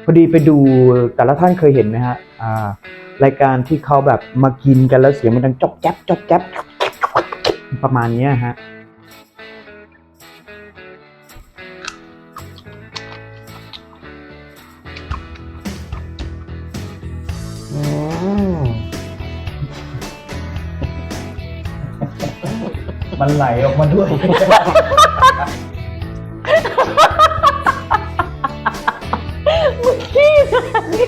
พอดีไปดูแต่ละท่านเคยเห็นไหมฮะรายการที่เขาแบบมากินกันแล้วเสียงมันดังจ๊อบแจ๊บจ๊อบแจ๊บประมาณนี้ฮะมันไหลออกมาด้วย มึงขี้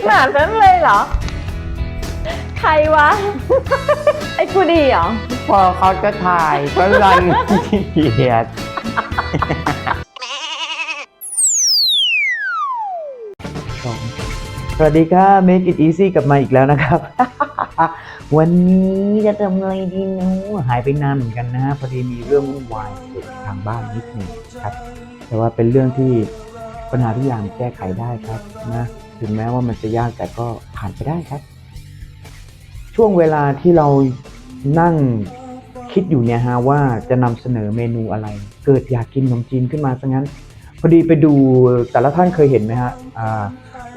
ขนาดนั้นเลยเหรอใครวะ ไอ้กูดีเหรอพอเขาจะถ่ายก็รันเกียดสวัสดีครับ Make it easy กลับมาอีกแล้วนะครับ วันนี้จะทำอะไรดีเนาะหายไปนานเหมือนกันนะฮะพอดีมีเรื่องวุ่นวายเกิดทางบ้านนิดหนึ่งครับแต่ว่าเป็นเรื่องที่ปัญหาทุกอย่างแก้ไขได้ครับนะถึงแม้ว่ามันจะยากแต่ก็ผ่านไปได้ครับช่วงเวลาที่เรานั่งคิดอยู่เนี่ยฮะว่าจะนำเสนอเมนูอะไรเกิดอยากกินขนมจีนขึ้นมาซะงั้นพอดีไปดูแต่ละท่านเคยเห็นไหมฮะ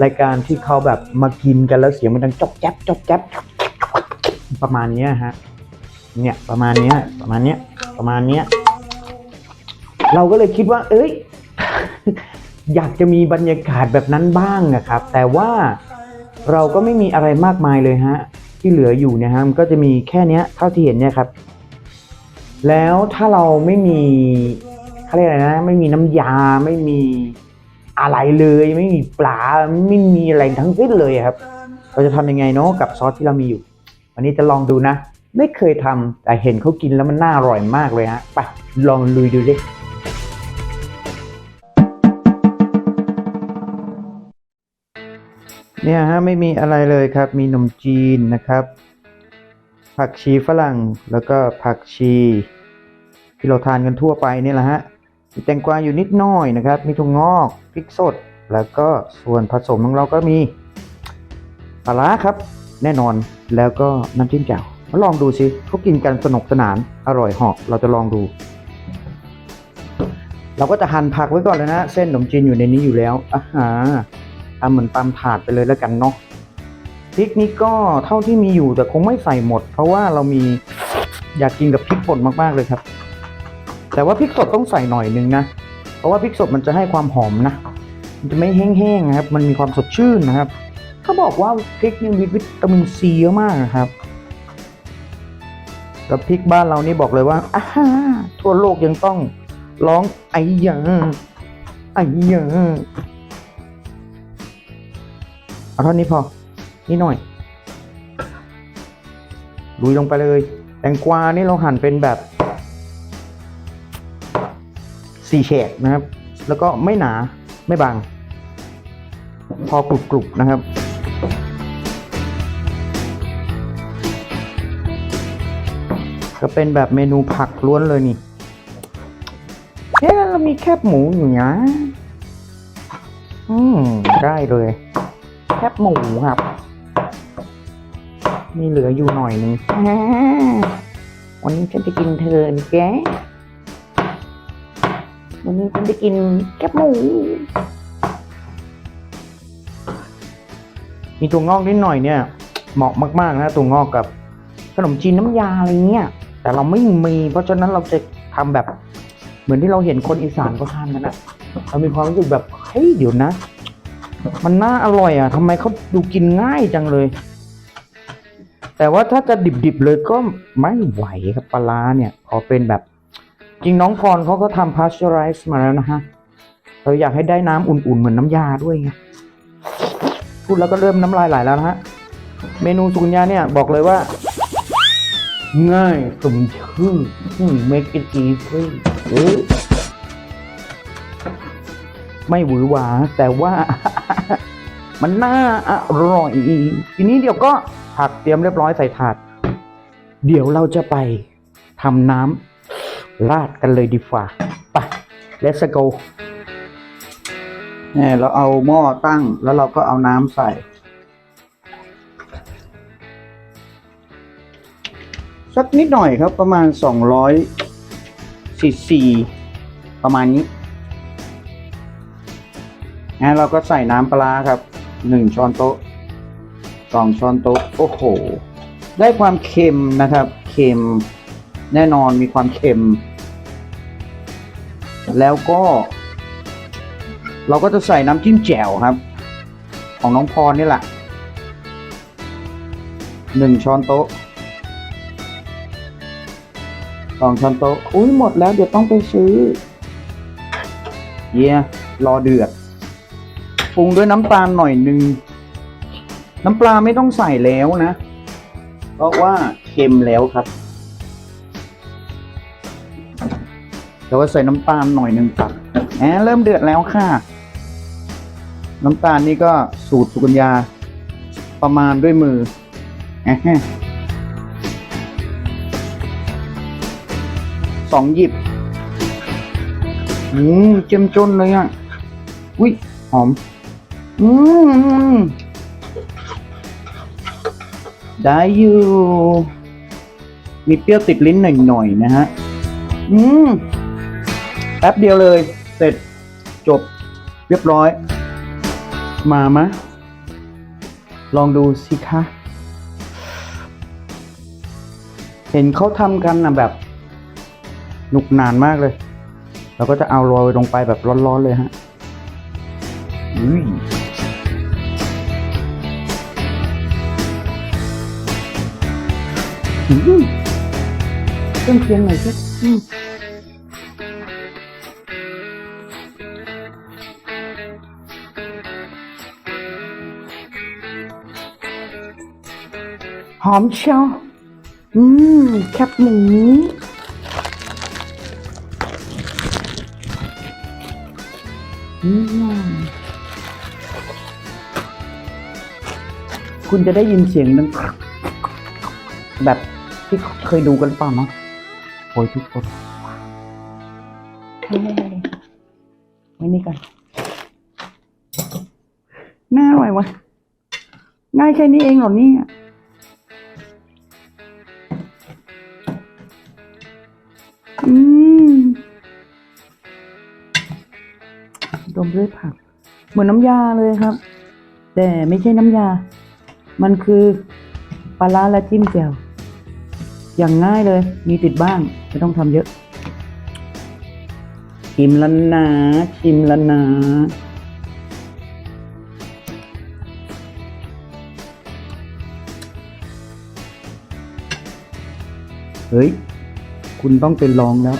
รายการที่เขาแบบมากินกันแล้วเสียงมันดังจ๊อบแจ๊บจ๊อบแจ๊บประมาณนี้ฮะเนี่ยประมาณนี้เราก็เลยคิดว่าเอ้ย อยากจะมีบรรยากาศแบบนั้นบ้างนะครับแต่ว่าเราก็ไม่มีอะไรมากมายเลยฮะที่เหลืออยู่เนี่ยฮะมันก็จะมีแค่นี้เท่าที่เห็นเนี่ยครับแล้วถ้าเราไม่มีเขาเรียกอะไรนะไม่มีน้ำยาไม่มีอะไรเลยไม่มีปลาไม่มีอะไรทั้งสิ้นเลยครับเราจะทำยังไงเนาะกับซอสที่เรามีอยู่วันนี้จะลองดูนะไม่เคยทำแต่เห็นเขากินแล้วมันน่าอร่อยมากเลยฮะไปลองลุยดูดิเนี่ยฮะไม่มีอะไรเลยครับมีขนมจีนนะครับผักชีฝรั่งแล้วก็ผักชีที่เราทานกันทั่วไปนี่แหละฮะมีแตงกวาอยู่นิดหน่อยนะครับมีถั่วงอกพริกสดแล้วก็ส่วนผสมของเราก็มีปลาร้าครับแน่นอนแล้วก็น้ำจิ้มแจ่วมาลองดูสิเขากินกันสนุกสนานอร่อยเหาะเราจะลองดูเราก็จะหั่นผักไว้ก่อนเลยนะเส้นขนมจีนอยู่ในนี้อยู่แล้วทำเหมือนตำถาดไปเลยแล้วกันเนาะพริกนี้ก็เท่าที่มีอยู่แต่คงไม่ใส่หมดเพราะว่าเรามีอยากกินกับพริกป่นมากๆเลยครับแต่ว่าพริกสดต้องใส่หน่อยนึงนะเพราะว่าพริกสดมันจะให้ความหอมนะมันจะไม่แห้งๆนะครับมันมีความสดชื่นนะครับเขาบอกว่าพริกนี่มีวิตามินซีเยอะมากนะครับแล้วพริกบ้านเรานี่บอกเลยว่าทั่วโลกยังต้องร้องไอ้ยาเอาเท่านี้พอนิดหน่อยลุยลงไปเลยแตงกวานี่เราหั่นเป็นแบบ4แฉกนะครับแล้วก็ไม่หนาไม่บางพอกรุบๆนะครับก็เป็นแบบเมนูผักล้วนเลยนี่เรามีแคบหมูอยู่นะได้เลยแคบหมูครับมีเหลืออยู่หน่อยนึงวันนี้ฉันจะกินเธอนี่แกวันนี้ฉันจะกินแคบหมูมีถั่วงอกนิดหน่อยเนี่ยเหมาะมากๆนะถั่วงอกกับขนมจีนน้ำยาอะไรเงี้ยแต่เราไม่มีเพราะฉะนั้นเราจะทำแบบเหมือนที่เราเห็นคนอีสานเขาทานกันนะเรามีความรู้สึกแบบเฮ้ยเดี๋ยวนะมันน่าอร่อยอ่ะทำไมเขาดูกินง่ายจังเลยแต่ว่าถ้าจะดิบๆเลยก็ไม่ไหวครับปลาร้าเนี่ยขอเป็นแบบจริงน้องพรเขาก็ทำพาสเจอไรซ์มาแล้วนะฮะเราอยากให้ได้น้ำอุ่นๆเหมือนน้ำยาด้วยไงพูดแล้วก็เริ่มน้ำลายไหลแล้วนะฮะเมนูสุกุญญาเนี่ยบอกเลยว่าง่ายสมชื่อmake it easy ไม่หวือหวาแต่ว่า มันน่าอร่อยทีนี้เดี๋ยวก็ผักเตรียมเรียบร้อยใส่ถาดเดี๋ยวเราจะไปทำน้ำราดกันเลยดีฝ่าไป let's go เนี่ยเราเอาหม้อตั้งแล้วเราก็เอาน้ำใส่สักนิดหน่อยครับประมาณ200 ซีซีประมาณนี้งั้นเราก็ใส่น้ำปลาครับ 1 ช้อนโต๊ะ 2 ช้อนโต๊ะ โอ้โห ได้ความเค็มนะครับ เค็มแน่นอนมีความเค็ม แล้วก็ เราก็จะใส่น้ำจิ้มแจ่วครับ ของน้องพรนี่แหละ1 ช้อนโต๊ะ 2 ช้อนโต๊ะ อุ้ยหมดแล้วเดี๋ยวต้องไปซื้อรอเดือดปรุงด้วยน้ำตาลหน่อยนึง น้ำปลาไม่ต้องใส่แล้วนะ เพราะว่าเค็มแล้วครับแต่ว่าใส่น้ำตาลหน่อยนึงครับเริ่มเดือดแล้วค่ะ น้ำตาลนี่ก็สูตรสุกัญญาประมาณด้วยมือ2 หยิบเจ้มจนเลยอ่ะอุ้ยหอมได้อยู่มีเปรี้ยวติดลิ้นหน่อยๆนะฮะแป๊บเดียวเลยเสร็จจบเรียบร้อยมามะลองดูสิคะเห็นเขาทำกันนะแบบหนุกหนานมากเลยเราก็จะเอาโรยลงไปแบบร้อนๆเลยฮะเครื่องเคียงหน่อยสิหอมเชียวแคบหมูคุณจะได้ยินเสียงดังแบบที่เคยดูกันเปล่าเนาะโอ้ยทุกคนไม่นี่กันน่าอร่อยวะง่ายแค่นี้เองเหรอเนี่ยดมด้วยผักเหมือนน้ำยาเลยครับแต่ไม่ใช่น้ำยามันคือปลาร้าและจิ้มแจ่วอย่างง่ายเลยมีติดบ้านไม่ต้องทำเยอะชิมแล้วนะเฮ้ยคุณต้องเป็นรองแล้ว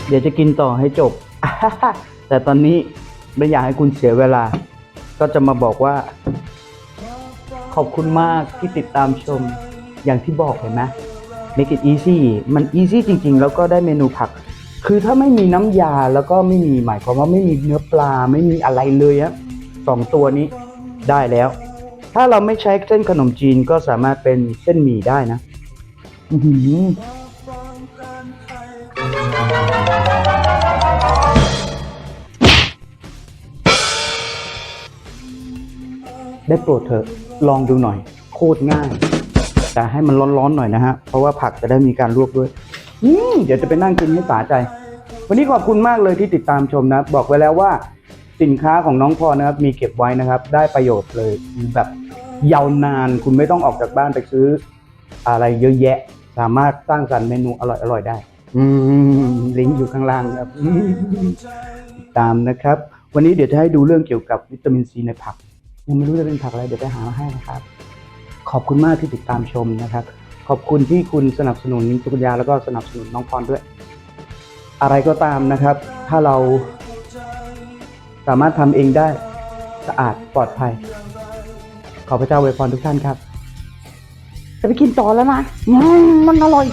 เดี๋ยวจะกินต่อให้จบ แต่ตอนนี้ไม่อยากให้คุณเสียเวลาก็จะมาบอกว่าขอบคุณมากที่ติดตามชมอย่างที่บอกเห็นไหม Make it easy มัน easy จริงๆแล้วก็ได้เมนูผักคือถ้าไม่มีน้ำยาแล้วก็ไม่มีหมายความว่าไม่มีเนื้อปลาไม่มีอะไรเลยฮะ2 ตัวนี้ได้แล้วถ้าเราไม่ใช้เส้นขนมจีนก็สามารถเป็นเส้นหมี่ได้นะได้โปรดเถอะลองดูหน่อยโคตรง่ายแต่ให้มันร้อนๆหน่อยนะฮะเพราะว่าผักจะได้มีการลวกด้วยเดี๋ยวจะไปนั่งกินให้สาใจวันนี้ขอบคุณมากเลยที่ติดตามชมนะบอกไว้แล้วว่าสินค้าของน้องพรนะครับมีเก็บไว้นะครับได้ประโยชน์เลยแบบยาวนานคุณไม่ต้องออกจากบ้านไปซื้ออะไรเยอะแยะสามารถสร้างสรรค์เมนูอร่อยๆได้ลิงก์อยู่ข้างล่างครับติดตามนะครับวันนี้เดี๋ยวจะให้ดูเรื่องเกี่ยวกับวิตามินซีในผักยังไม่รู้จะเป็นผักอะไรเดี๋ยวไปหามาให้นะครับขอบคุณมากที่ติดตามชมนะครับขอบคุณที่คุณสนับสนุนสุกัญญาแล้วก็สนับสนุนน้องพรด้วยอะไรก็ตามนะครับถ้าเราสามารถทำเองได้สะอาดปลอดภัยขอพระเจ้าอวยพรทุกท่านครับจะไปกินต่อแล้วนะมันอร่อย